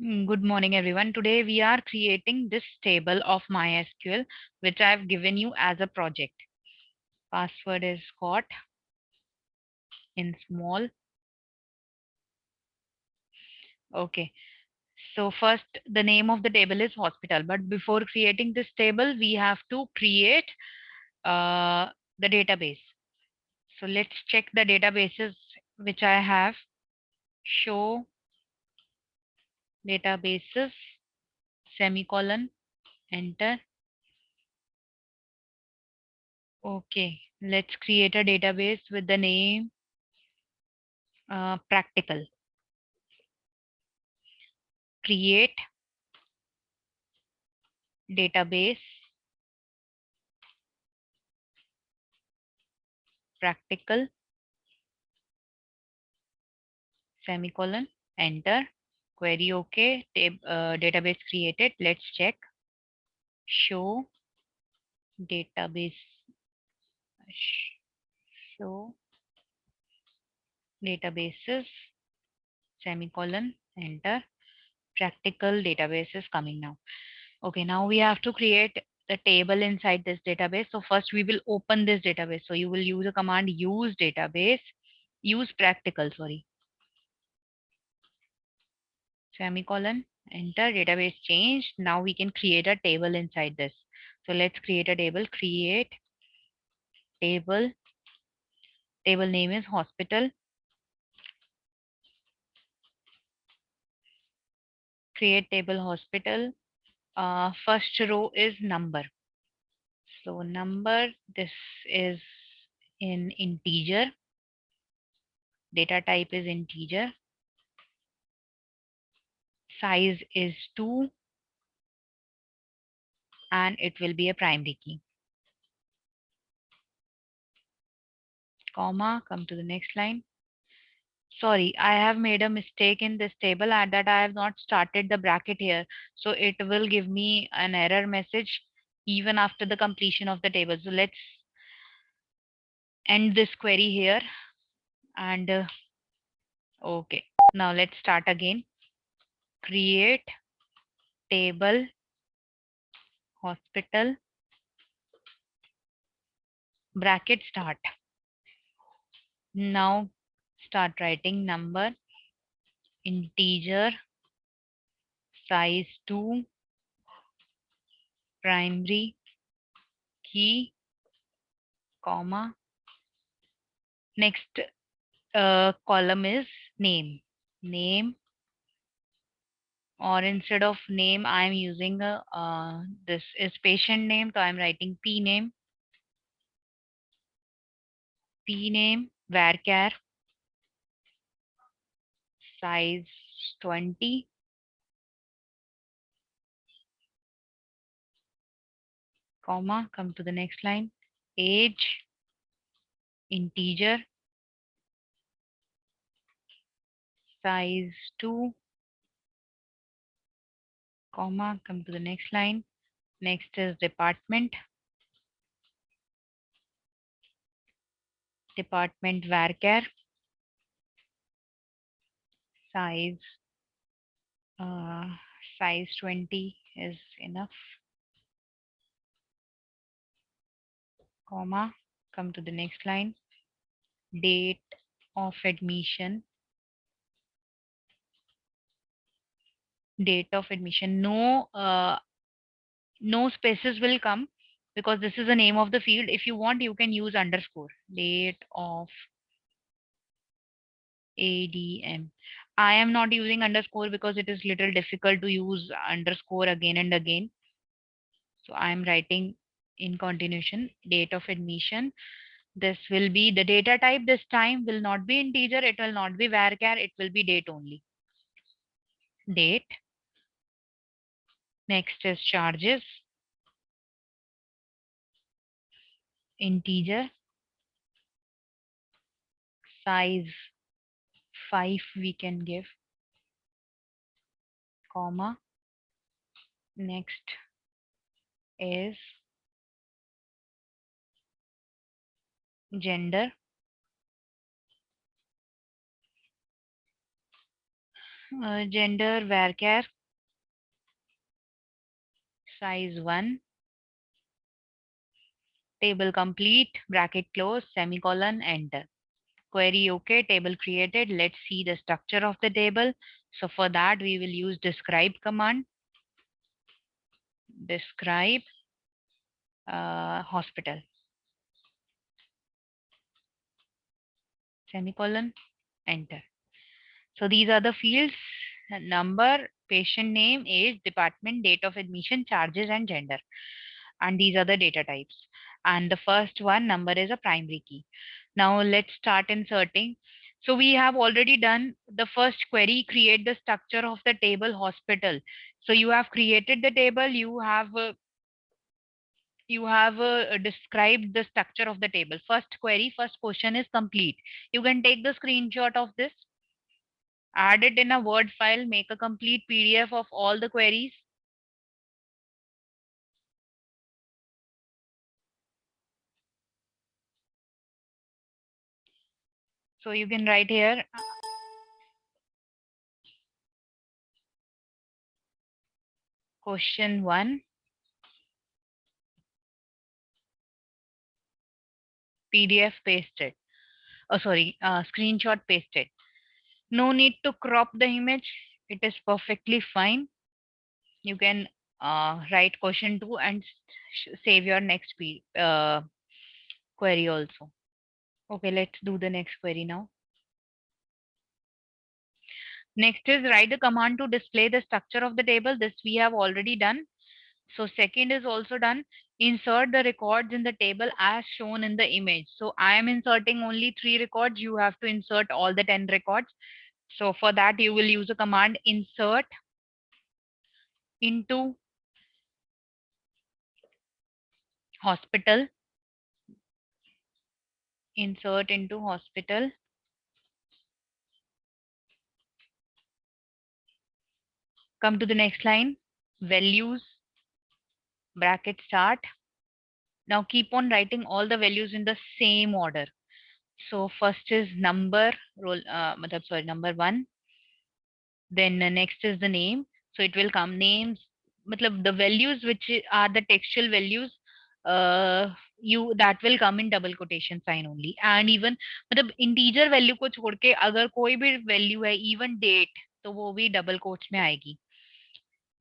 Good morning, everyone. Today we are creating this table of MySQL, which I've given you as a project. Password is Scott in small. Okay. So first, the name of the table is hospital. But before creating this table, we have to create uh, the database. So let's check the databases which I have. Show databases, semicolon, enter. Okay. Let's create a database with the name practical. Create database practical semicolon enter query. Okay, database created. Let's check. Show database. Show databases semicolon enter. Practical database is coming now. Okay, now we have to create the table inside this database. So first we will open this database. So you will use a command use database, use practical, sorry, semicolon, enter, database changed. Now we can create a table inside this. So let's create a table, create table, table name is hospital, create table hospital. First row is number. So number, this is in integer, data type is integer, size is 2, and it will be a primary key. Comma, come to the next line. Sorry, I have made a mistake in this table and that I have not started the bracket here. So it will give me an error message even after the completion of the table. So let's end this query here and okay. Now let's start again. Create table hospital bracket start. Now start writing number integer size 2 primary key comma. Next column is name. Name, or instead of name I am using a this is patient name, so I'm writing p name varchar size 20 comma, come to the next line, age integer size 2 comma, come to the next line. Next is department varchar size uh, size 20 is enough comma, come to the next line, date of admission, no no spaces will come because this is the name of the field. If you want, you can use underscore, date of ADM. I am not using underscore because it is little difficult to use underscore again and again. So I am writing in continuation, date of admission. This will be the data type. This time will not be integer. It will not be varchar. It will be date only. Date. Next is charges. Integer. Size 5 we can give. Comma. Next is gender. Gender varchar size 1, table complete, bracket close, semicolon, enter. Query okay, table created. Let's see the structure of the table. So for that we will use describe command. Describe hospital, semicolon, enter. So these are the fields: number, patient name, age, department, date of admission, charges, and gender. And these are the data types. And the first one, number, is a primary key. Now let's start inserting. So we have already done the first query, create the structure of the table hospital. So you have created the table, you have described the structure of the table. First query, first question is complete. You can take the screenshot of this, add it in a Word file, make a complete PDF of all the queries. So you can write here question 1, PDF pasted. Oh, sorry, screenshot pasted. No need to crop the image. It is perfectly fine. You can write question 2 and save your next query also. Okay, let's do the next query now. Next is write the command to display the structure of the table. This we have already done. So second is also done. Insert the records in the table as shown in the image. So I am inserting only 3 records. You have to insert all the 10 records. So for that you will use a command insert into hospital. Insert into hospital. Come to the next line. Values, bracket start. Now keep on writing all the values in the same order. So first is number, number 1. Then next is the name. So it will come names, matlab the values which are the textual values, you that will come in double quotation sign only. And even मतलब integer value को छोड़ के अगर कोई भी value है, even date, तो वो भी double quotes में आएगी.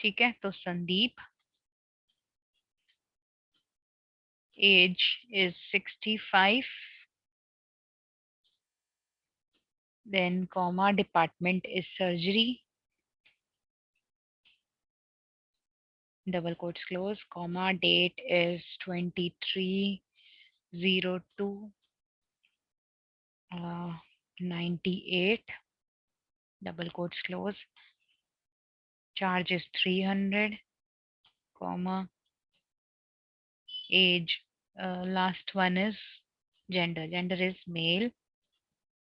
ठीक है, तो Sandeep, age is 65, then comma, department is surgery, double quotes close, comma, date is 23/02 98, double quotes close, charge is 300, comma, age, last one is gender is male,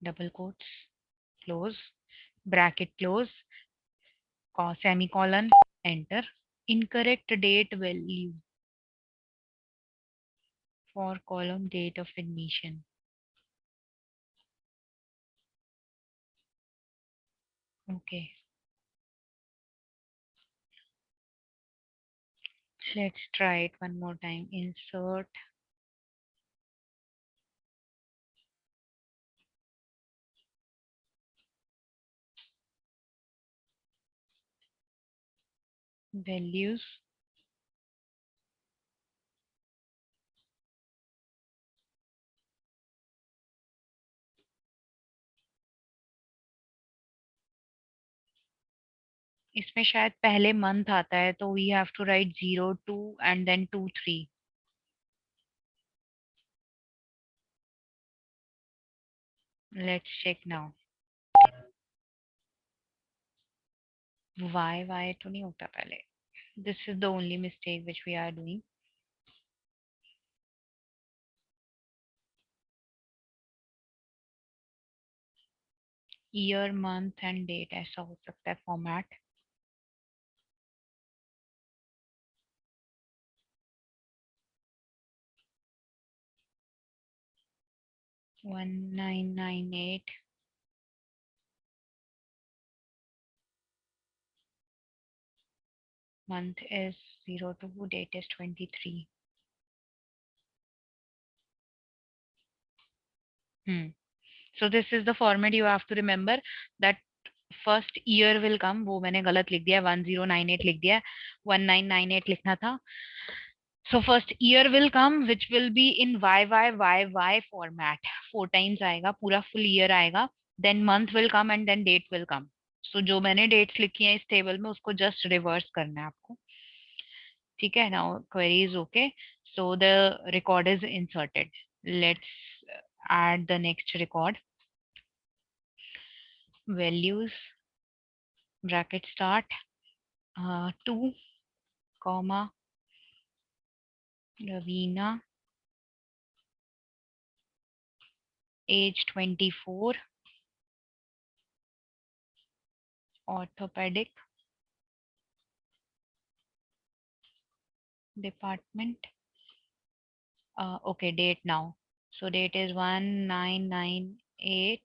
double quotes close, bracket close, semicolon, enter. Incorrect date value for column date of admission. Okay, let's try it one more time. Insert values, इसमें शायद पहले month आता है, तो we have to write 02 and then 23. Let's check now. Why तो नहीं होता पहले. This is the only mistake which we are doing. Year, month and date ऐसा हो सकता है format. One nine nine eight month is 02, date is 23. So this is the format you have to remember, that first year will come. वो मैंने गलत लिख दिया, 1098 लिख दिया, 1998 लिखना था. So first year will come, which will be in YYYY format. 4 times आएगा, पूरा full year आएगा. Then month will come and then date will come. So जो मैंने dates लिखी हैं इस table में, उसको just reverse करना है आपको. ठीक है? Now query is okay. So the record is inserted. Let's add the next record. Values, bracket start, 2, comma, Ravina, age 24, orthopedic, department. Okay, date now. So date is 1998,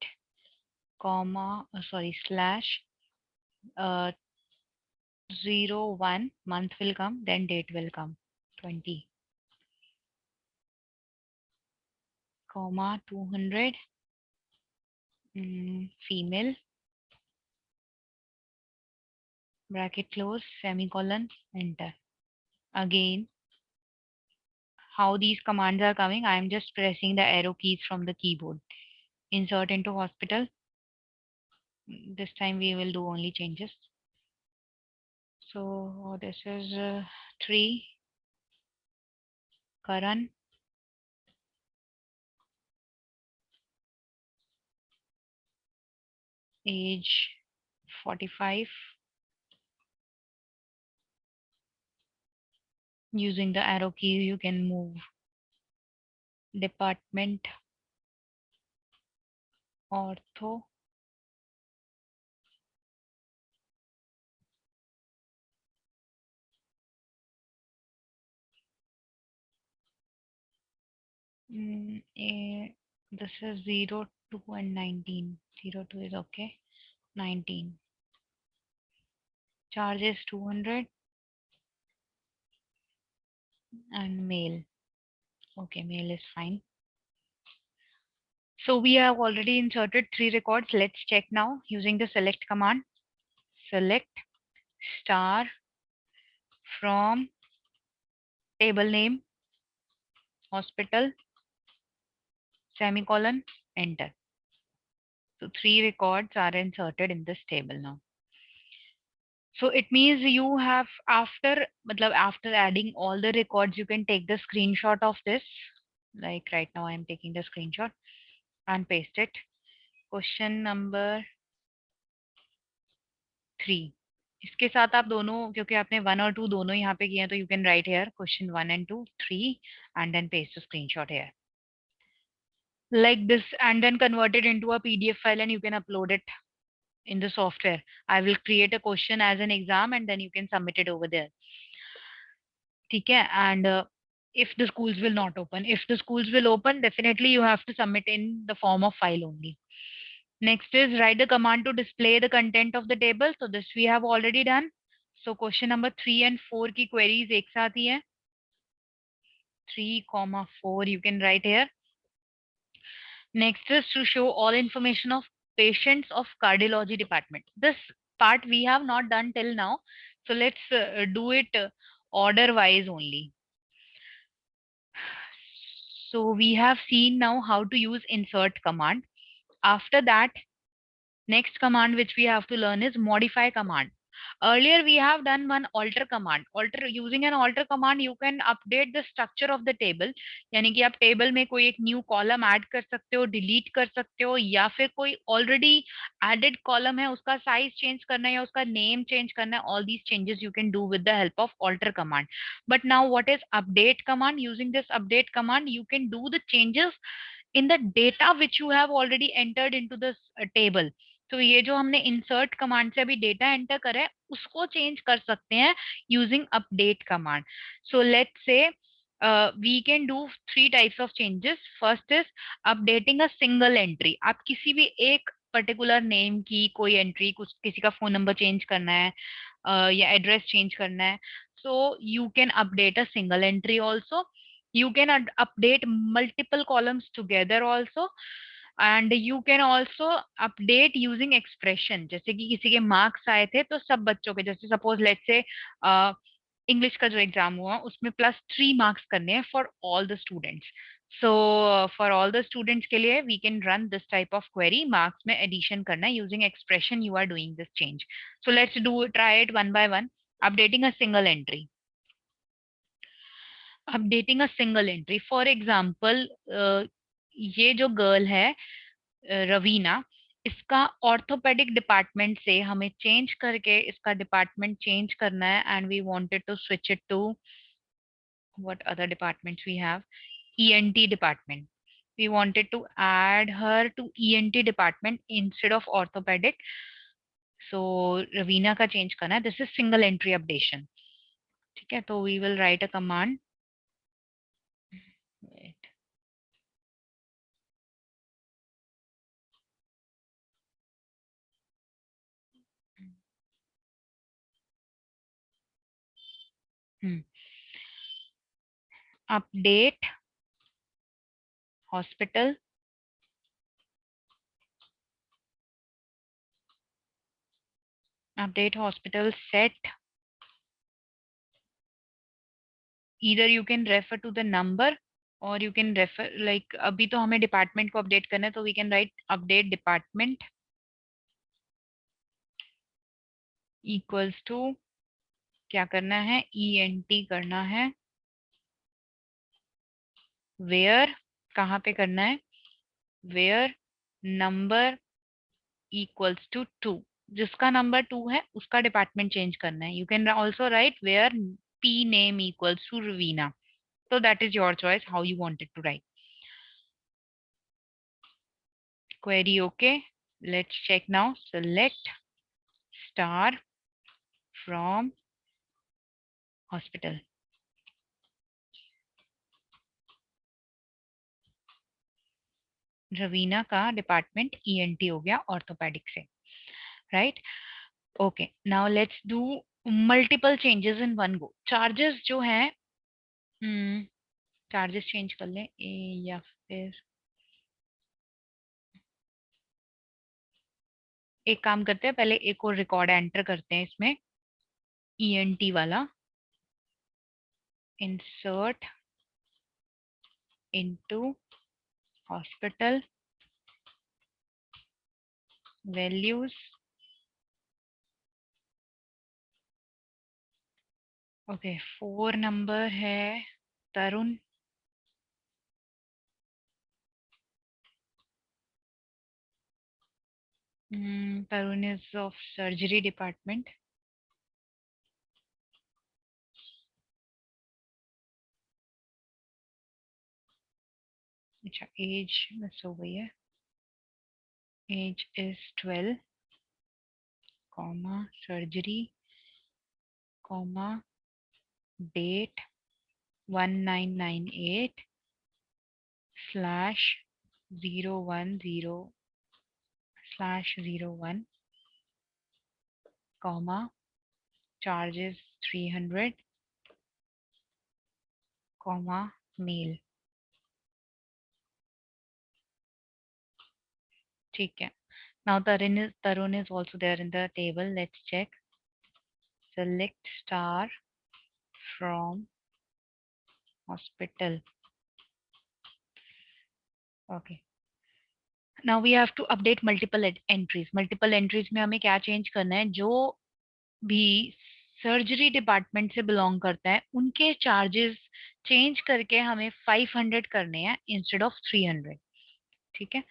comma, slash, 01, month will come, then date will come, 20, comma, 200, female, bracket close, semicolon, enter. Again, how these commands are coming, I am just pressing the arrow keys from the keyboard. Insert into hospital. This time we will do only changes. So this is 3, Karan, age 45. Using the arrow key, you can move department, ortho, this is 02 and 19. 02 is okay. 19. Charge is 200 and male. Okay, male is fine. So we have already inserted 3 records. Let's check now using the select command. Select star from table name, hospital, semicolon, enter. So 3 records are inserted in this table now. So it means you have after adding all the records, you can take the screenshot of this. Like right now I am taking the screenshot and paste it. Question number 3. इसके साथ आप दोनों, क्योंकि आपने 1 और 2 दोनों यहाँ पे किए हैं, तो you can write here question 1 and 2, 3 and then paste the screenshot here. Like this, and then convert it into a PDF file and you can upload it in the software. I will create a question as an exam and then you can submit it over there. Okay, and if the schools will not open, if the schools will open, definitely you have to submit in the form of file only. Next is write the command to display the content of the table. So this we have already done. So question number 3 and 4 की queries एक साथ ही है. 3, 4 you can write here. Next is to show all information of patients of cardiology department. This part we have not done till now. So let's do it order wise only. So we have seen now how to use insert command. After that, next command which we have to learn is modify command. Earlier we have done one alter command. Alter, using an alter command you can update the structure of the table. यानी कि आप table में कोई एक new column add कर सकते हो, delete कर सकते हो, या फिर कोई ऑलरेडी एडेड कॉलम है उसका साइज चेंज करना है या उसका नेम चेंज करना है. All these changes you can do with the help of alter command. But now what is update command? Using this update command you can do the changes in the data which you have already entered into this table. तो ये जो हमने insert command से अभी data enter करा है उसको change कर सकते हैं using update command. So let's say we can do 3 types of changes. First is updating a single entry. आप किसी भी एक पर्टिकुलर नेम की कोई एंट्री, कुछ किसी का फोन नंबर चेंज करना है या एड्रेस चेंज करना है, so you can update a single entry also. You can update multiple columns together also, and you can also update using expression. जैसे कि किसी के मार्क्स आए थे तो सब बच्चों के, जैसे सपोज लेट्स से इंग्लिश का जो एग्जाम हुआ उसमें +3 मार्क्स करने हैं for all the students. So for all the students के लिए we can run this type of query. Marks में एडिशन करना है using expression. You are doing this change. So let's do try it one by one. Updating a single entry. Updating a single entry, for example ये जो girl है रवीना, इसका orthopaedic department से हमें change करके इसका डिपार्टमेंट चेंज करना है, and we wanted to switch it to what other departments we have. ENT department. We wanted to add her to ENT department instead of orthopedic. So Ravina का change करना है. This is single entry updation. ठीक है, तो we will write a command. Wait. Hmm. Update hospital. Update hospital set. Either you can refer to the number or you can refer, like अभी तो हमें department को update करना है, तो we can write update department equals to, क्या करना है, ENT करना है. वेयर, कहाँ पे करना है, वेयर नंबर इक्वल्स टू 2. जिसका नंबर 2 है उसका डिपार्टमेंट चेंज करना है. You can also write where P name equals to Raveena. So that is your choice how you wanted to write. Query okay. Let's check now. Select star from hospital. Raveena का department ENT हो गया orthopaedic से. Right. Okay, now let's do multiple changes in one go. Charges जो है, charges change कर लें या फिर एक काम करते हैं, पहले एक और रिकॉर्ड एंटर करते हैं इसमें. ENT वाला. Insert into hospital values. Okay, 4 number है Tarun. Tarun is of surgery department. अच्छा, एज मिस हो गई है. Age is 12 comma surgery comma date 1998 slash 010 slash 01 comma charges 300 comma male. ठीक है. Now Tarun is also there in the table. Let's check. Select star from hospital. Okay. Now we have to update multiple entries. Multiple entries में हमें क्या change करना है, जो भी surgery department से बिलोंग करता है उनके चार्जेस चेंज करके हमें 500 करने हैं इंस्टेड ऑफ 300. ठीक है,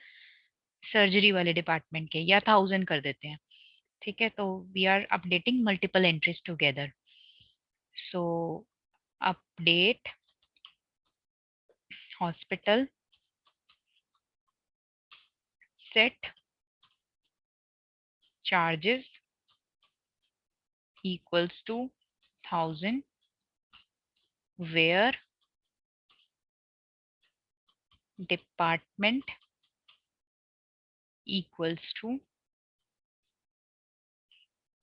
सर्जरी वाले डिपार्टमेंट के, या 1000 कर देते हैं. ठीक है, तो we are updating multiple entries together. So update hospital set charges equals to 1000 where department equals to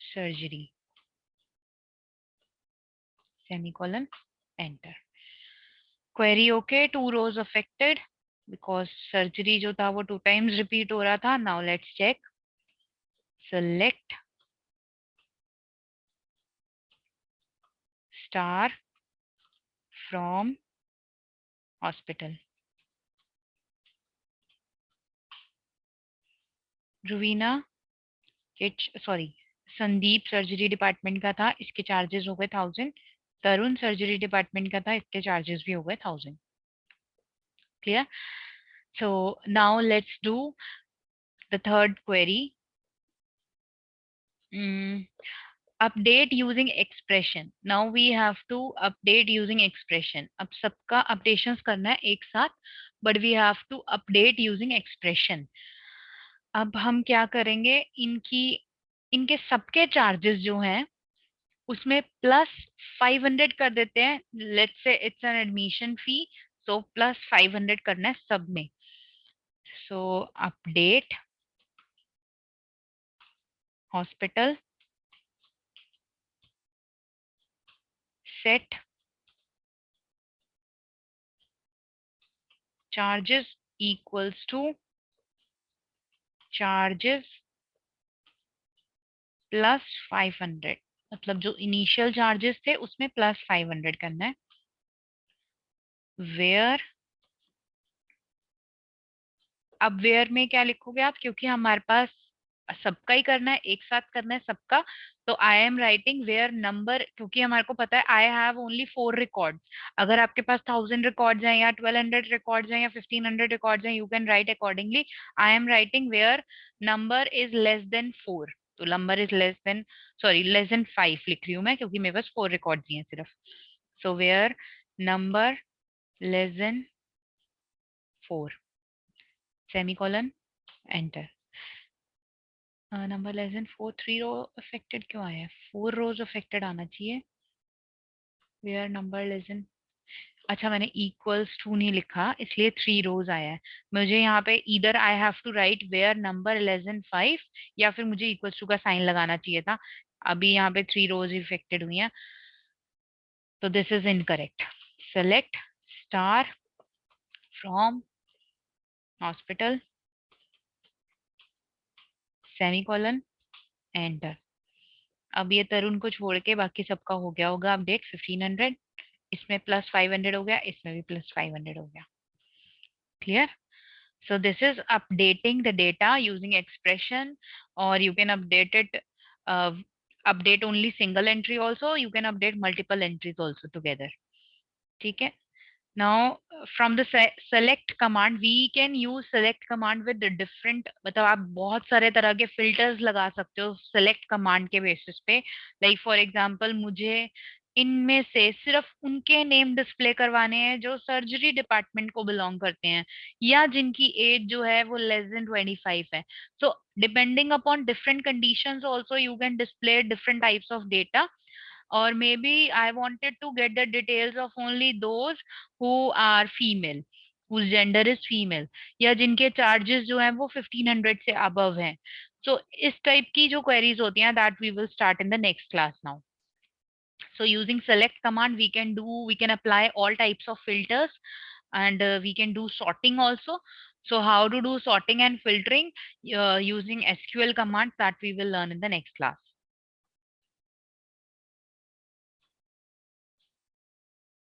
surgery, semicolon, enter. Query okay, 2 rows affected because surgery जो था वो 2 times repeat हो रहा था. Now let's check. Select star from hospital. Ruvina sorry Sandeep surgery department का था, इसके charges हो गए 1000. तरुण सर्जरी डिपार्टमेंट का था, इसके चार्जेस भी हो गए 1000. Clear? So now let's do the third query. Update using expression. Now we have to update using expression. अब सबका अपडेशंस करना है एक साथ, but we have to update using expression. अब हम क्या करेंगे, इनके सबके चार्जेस जो हैं उसमें +500 कर देते हैं. Let's say it's an admission fee, so +500 करना है सब में. So update hospital set charges equals to charges +500. मतलब जो इनिशियल चार्जेस थे उसमें +500 करना है. वेयर, अब वेयर में क्या लिखोगे आप, क्योंकि हमारे पास सबका ही करना है, एक साथ करना है सबका. तो I am writing where number, क्योंकि हमारे को पता है आई हैव ओनली 4 रिकॉर्ड. अगर आपके पास 1000 रिकॉर्ड्स हैं या 1200 रिकॉर्ड्स हैं या 1500 रिकॉर्ड्स हैं, you can write accordingly. I am writing where number is less than 4. तो number is less than, sorry less than 5 लिख रही हूँ मैं, क्योंकि मेरे पास 4 रिकॉर्ड्स ही हैं सिर्फ. So where number less than 4, semicolon, enter. Number less than 4, 3 row affected क्यों आया है, 4 रोज अफेक्टेड आना चाहिए. वेयर नंबर लेस देन, अच्छा मैंने इक्वल्स टू नहीं लिखा इसलिए 3 रोज आया है. मुझे यहाँ पे इधर I have to write where number less than 5, या फिर मुझे इक्वल्स टू का साइन लगाना चाहिए था. अभी यहाँ पे 3 रोज इफेक्टेड हुई हैं, तो this is incorrect. Select star from hospital, semicolon, enter. अब ये तरुण को छोड़ के बाकी सबका हो गया होगा अपडेट. 1500, इसमें +500 हो गया, इसमें भी +500 हो गया. Clear? So this is updating the data using expression, or you can update it, uh, update only single entry also, you can update multiple entries also together. ठीक है? Now from the select command, we can use select command with the different, मतलब आप बहुत सारे तरह के filters लगा सकते हो select command के basis पे. Like for example, मुझे इनमें से सिर्फ उनके नेम डिस्प्ले करवाने हैं जो सर्जरी डिपार्टमेंट को बिलोंग करते हैं, या जिनकी एज जो है वो लेस देन 25 है. So depending upon different conditions also you can display different types of data. Or maybe I wanted to get the details of only those who are female, whose gender is female, या जिनके charges जो हैं वो 1500 से above हैं. So इस type की जो queries होती हैं, that we will start in the next class now. So using select command we can apply all types of filters, and we can do sorting also. So how to do sorting and filtering using SQL commands, that we will learn in the next class.